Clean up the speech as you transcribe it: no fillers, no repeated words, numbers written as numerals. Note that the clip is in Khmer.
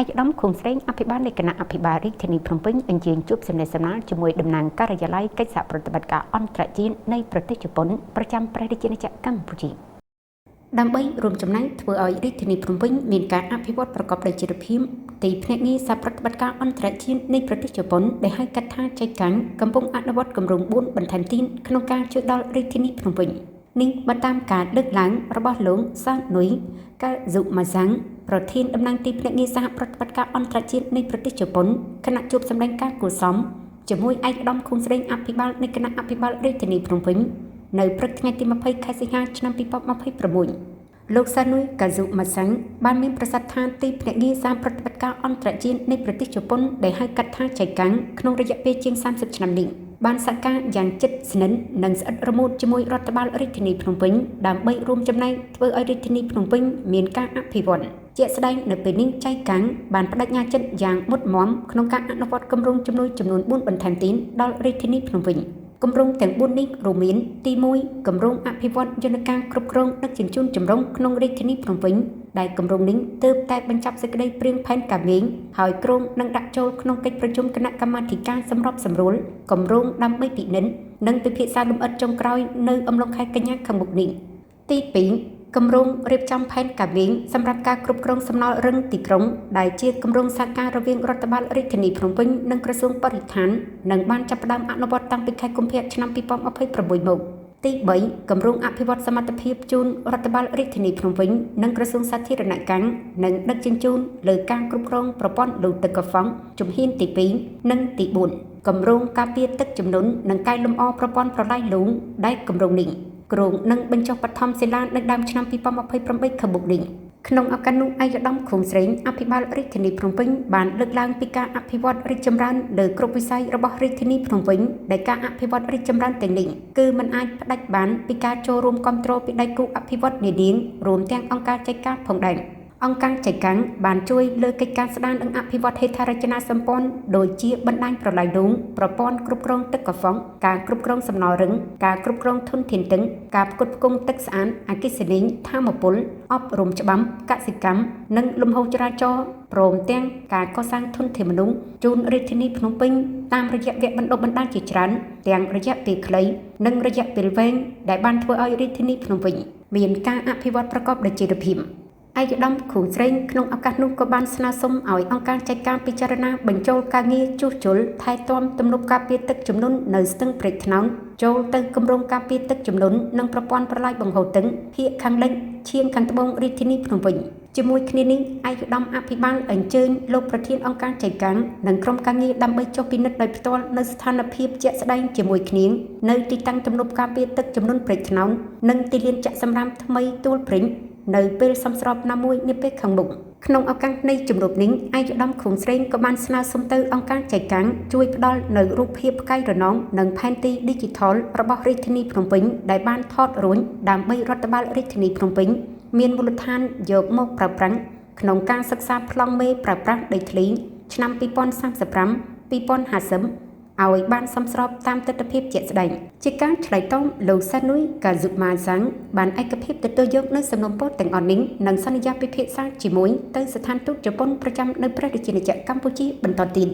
ឯកឧត្តមខុងស្រេងអភិបាលនៃគណៈអភិបាលរាជធានីភ្នំពេញអញ្ជើញជួបសំណេះសំណាលជាមួយតំណាងការិយាល័យកិច្ចសហប្រតិបត្តិការអន្តរជាតិនៃប្រទេសជប៉ុនប្រចាំព្រះរាជាណាចក្រកម្ពុជាដើម្បីរួមចំណែកធ្វើឲ្យរាជធានីភ្នំពេញមានការអភិវឌ្ឍប្រកបដោយចីរភាពទីភ្នាក់ងារសហប្រតិបត្តិការអន្តរជាតិនៃប្រទេសជប៉ុនដែលហៅកាត់ថាចៃកាំងកំពុងអនុវត្តគម្រោង4បន្ថែមទៀតក្នុងការជួយដល់រាជធានីភ្នំពេញនេះបើតាមការលើកឡើងរបស់លោកសានុយកាស៊ុម៉ាសាំងប្រធានតំណាងទីភ្នាក់ងារសហប្រតិបត្តិការអន្តរជាតិនៃប្រទេសជប៉ុនគណៈជួបសម្ដែងការគួរសមជាមួយឯកឧត្តមខុងស្រេងអភិបាលនៃគណៈអភិបាលរាជធានីភ្នំពេញនៅព្រឹកថ្ងៃទី20ខែសីហាឆ្នាំ2026លោកសានុយកាស៊ុម៉ាសាំងបានមានប្រសាសន៍ថាទីភ្នាក់ងារសហប្រតិបត្តិការអន្តរជាតិនៃប្រទេសជប៉ុនដែលហៅកាត់ថាចៃកាំងក្នុងរយៈពេលជាង30ឆ្នាំនេះបានសហការយ៉ាងជិតស្និទ្ធនិងស្អិតរមួតជាមួយរដ្ឋបាលរាជធានីភ្នំពេញដើម្បីរួមចំណែកធ្វើឲ្យរាជធានីភ្នំពេញមានការអភិវឌ្ឍជាក់ស្ដែងនៅពេលនេះចៃកាំងបានបដិញ្ញាចិត្តយ៉ាងមុតមមក្នុងការអនុវត្តគម្រោងចំនួន4បន្ថែមទៀតដល់រាជធានីភ្នំពេញគម្រោងទាំង4នេះរួមមានទី1គម្រោងអភិវឌ្ឍយន្តការគ្រប់គ្រងដឹកជញ្ជូនចម្រុងក្នុងរាជធានីភ្នំពេញដែលគម្រោងនេះទើបតែបញ្ចប់សេចក្តីព្រាងផែនការវិញហើយក្រុងនឹងដាក់ចូលក្នុងកិច្ចប្រជុំគណៈកម្មាធិការសម្របសម្រួលគម្រោងដើម្បីពិនិត្យនិងពិភាក្សាលម្អិតចុងក្រោយនៅអំឡុងខែកញ្ញាខាងមុខនេះទី2គម្រោងរៀបចំផែនការវិញសម្រាប់ការគ្រប់គ្រងសំណល់រឹងទីក្រុងដែលជាគម្រោងសហការរវាងរដ្ឋបាលរាជធានីភ្នំពេញនិងក្រសួងបរិស្ថាននិងបានចាប់ផ្ដើមអនុវត្តតាំងពីខែកុម្ភៈឆ្នាំ2026មកទី3គម្រោងអភិវឌ្ឍសមត្ថភាពជូនរដ្ឋបាលរាជធានីភ្នំពេញនិងក្រសួងសាធារណកម្មនិងដឹកជញ្ជូនលើការគ្រប់គ្រងប្រព័ន្ធលូទឹកកខ្វង់ជំហានទី2និងទី4គម្រោងការពារទឹកជំនន់និងកែលម្អប្រព័ន្ធប្រឡាយលូដែលគម្រោងនេះក្រុងនឹងបញ្ចុះបឋមសិលានៅដើមឆ្នាំ2028ខាងមុខនេះក្នុងឱកាសនោះឯកឧត្តមខុងស្រេងអភិបាលរាជធានីភ្នំពេញបានលើកឡើងពីការអភិវឌ្ឍរីកចម្រើនលើគ្រប់វិស័យរបស់រាជធានីភ្នំពេញដែលការអភិវឌ្ឍរីកចម្រើនទាំងនេះគឺមិនអាចផ្ដាច់បានពីការចូលរួមគាំទ្រពីដៃគូអភិវឌ្ឍនានារួមទាំងអង្គការចៃកាំងផងដែរអង្គការចៃកាំងបានជួយលើកិច្ចការស្ដារនិងអភិវឌ្ឍហេដ្ឋារចនាសម្ព័ន្ធដូចជាបណ្ដាញប្រឡាយលូប្រព័ន្ធគ្រប់គ្រងទឹកកខ្វង់ការគ្រប់គ្រងសំណល់រឹងការគ្រប់គ្រងធនធានទឹកការផ្គត់ផ្គង់ទឹកស្អាតអគ្គិសនីថាមពលអប់រំច្បាំកសិកម្មនិងលំហូរចរាចរណ៍ព្រមទាំងការកសាងធនធានមនុស្សជូនរាជធានីភ្នំពេញតាមរយៈវគ្គបណ្ដុះបណ្ដាលជាច្រើនទាំងរយៈពេលខ្លីនិងរយៈពេលវែងដែលបានធ្វើឲ្យរាជធានីភ្នំពេញមានការអភិវឌ្ឍប្រកបដោយចីរភាពឯកឧត្តមខុងស្រេងក្នុងឱកាសនោះក៏បានស្នើសុំឲ្យអង្គការចៃកាំងពិចារណាបញ្ចូលការងារជួសជុលថែទាំទំនប់ការពារទឹកជំនន់នៅស្ទឹងព្រែកថ្នោតចូលទៅគម្រោងការពារទឹកជំនន់និងប្រព័ន្ធប្រឡាយបង្ហូរទឹកភាគខាងលិចឈៀងខាងត្បូងរាជធានីភ្នំពេញជាមួយគ្នានេះឯកឧត្តមអភិបាលអញ្ជើញលោកប្រធានអង្គការចៃកាំងនិងក្រុមការងារដើម្បីចុះពិនិត្យដោយផ្ទាល់នៅស្ថានភាពជាក់ស្ដែងជាមួយគ្នានៅទីតាំងទំនប់ការពារទឹកជំនន់ព្រែកថ្នោតនិងទីលានចាក់សម្រាមថ្មីទួលព្រិញនៅពេលសំស្របណាមួយនាពេលខាងមុខក្នុងឱកាសនៃជំនួបនេះឯកឧត្តមខុងស្រេងក៏បានស្នើសុំទៅអង្គការចៃកាំងជួយផ្ដល់នូវរូបភាពផ្កាយរណងនិងផែនទី Digital របស់រាជធានីភ្នំពេញដែលបានថតរួចដើម្បីរដ្ឋបាលរាជធានីភ្នំពេញមានមូលដ្ឋានយកមកប្រើប្រាស់ក្នុងការសិក្សាប្លង់មេប្រើប្រាស់ដីធ្លីឆ្នាំ2035-2050ឲ្យបានសមស្របតាមទិដ្ឋភាពជាក់ស្ដែងជាការឆ្លើយតបលោកសានុយកាស៊ុម៉ាសាំងបានឯកភាពទទួលយកនៅសំណុំពរទាំងអស់នេះនិងសន្យាពិភាក្សាជាមួយទៅស្ថានទូតជប៉ុនប្រចាំនៅព្រះរាជាណាចក្រកម្ពុជាបន្តទៀត